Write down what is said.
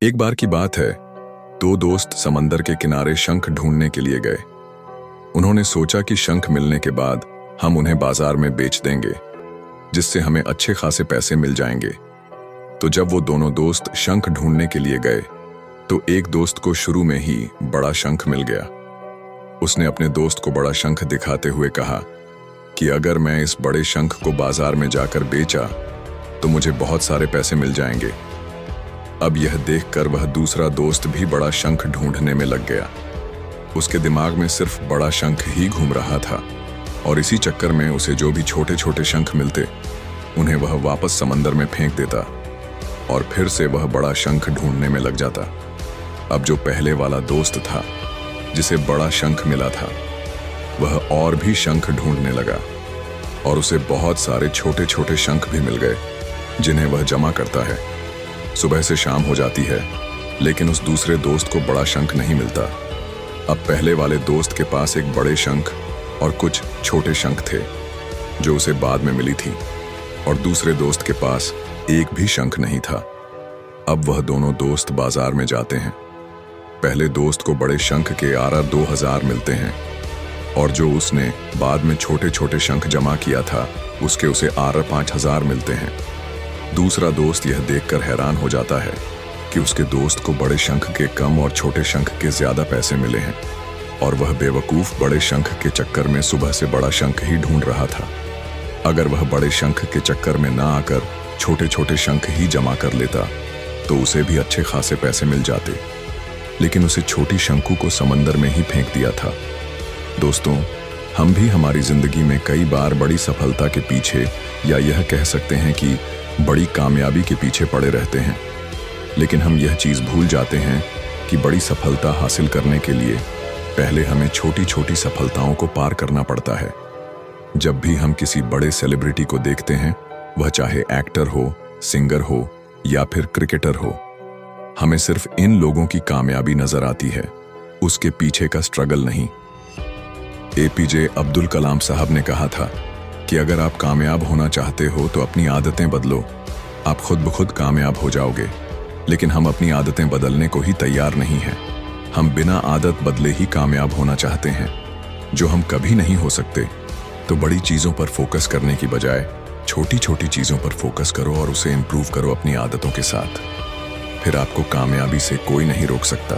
एक बार की बात है, दो दोस्त समंदर के किनारे शंख ढूंढने के लिए गए। उन्होंने सोचा कि शंख मिलने के बाद हम उन्हें बाजार में बेच देंगे, जिससे हमें अच्छे खासे पैसे मिल जाएंगे। तो जब वो दोनों दोस्त शंख ढूंढने के लिए गए, तो एक दोस्त को शुरू में ही बड़ा शंख मिल गया। उसने अपने दोस्त को बड़ा शंख दिखाते हुए कहा कि अगर मैं इस बड़े शंख को बाजार में जाकर बेचा तो मुझे बहुत सारे पैसे मिल जाएंगे। अब यह देखकर वह दूसरा दोस्त भी बड़ा शंख ढूंढने में लग गया। उसके दिमाग में सिर्फ बड़ा शंख ही घूम रहा था और इसी चक्कर में उसे जो भी छोटे छोटे शंख मिलते उन्हें वह वापस समंदर में फेंक देता और फिर से वह बड़ा शंख ढूंढने में लग जाता। अब जो पहले वाला दोस्त था जिसे बड़ा शंख मिला था, वह और भी शंख ढूंढने लगा और उसे बहुत सारे छोटे छोटे शंख भी मिल गए, जिन्हें वह जमा करता है। सुबह से शाम हो जाती है, लेकिन उस दूसरे दोस्त को बड़ा शंख नहीं मिलता। अब पहले वाले दोस्त के पास एक बड़े शंख और कुछ छोटे शंख थे, जो उसे बाद में मिली थी, और दूसरे दोस्त के पास एक भी शंख नहीं था। अब वह दोनों दोस्त बाजार में जाते हैं। पहले दोस्त को बड़े शंख के आरा 2000 मिलते हैं, और जो उसने बाद में छोटे छोटे शंख जमा किया था, उसके उसे आरा 5000 मिलते हैं। दूसरा दोस्त यह देखकर हैरान हो जाता है कि उसके दोस्त को बड़े शंख के कम और छोटे शंख के ज्यादा पैसे मिले हैं, और वह बेवकूफ बड़े शंख के चक्कर में सुबह से बड़ा शंख ही ढूंढ रहा था। अगर वह बड़े शंख के चक्कर में ना आकर छोटे छोटे शंख ही जमा कर लेता तो उसे भी अच्छे खासे पैसे मिल जाते, लेकिन उसे छोटी शंकु को समंदर में ही फेंक दिया था। दोस्तों, हम भी हमारी जिंदगी में कई बार बड़ी सफलता के पीछे, या यह कह सकते हैं कि बड़ी कामयाबी के पीछे पड़े रहते हैं, लेकिन हम यह चीज भूल जाते हैं कि बड़ी सफलता हासिल करने के लिए पहले हमें छोटी छोटी सफलताओं को पार करना पड़ता है। जब भी हम किसी बड़े सेलिब्रिटी को देखते हैं, वह चाहे एक्टर हो, सिंगर हो या फिर क्रिकेटर हो, हमें सिर्फ इन लोगों की कामयाबी नजर आती है, उसके पीछे का स्ट्रगल नहीं। एपीजे अब्दुल कलाम साहब ने कहा था कि अगर आप कामयाब होना चाहते हो तो अपनी आदतें बदलो, आप खुद ब खुद कामयाब हो जाओगे। लेकिन हम अपनी आदतें बदलने को ही तैयार नहीं हैं। हम बिना आदत बदले ही कामयाब होना चाहते हैं, जो हम कभी नहीं हो सकते। तो बड़ी चीज़ों पर फोकस करने की बजाय छोटी छोटी चीज़ों पर फोकस करो और उसे इम्प्रूव करो अपनी आदतों के साथ। फिर आपको कामयाबी से कोई नहीं रोक सकता।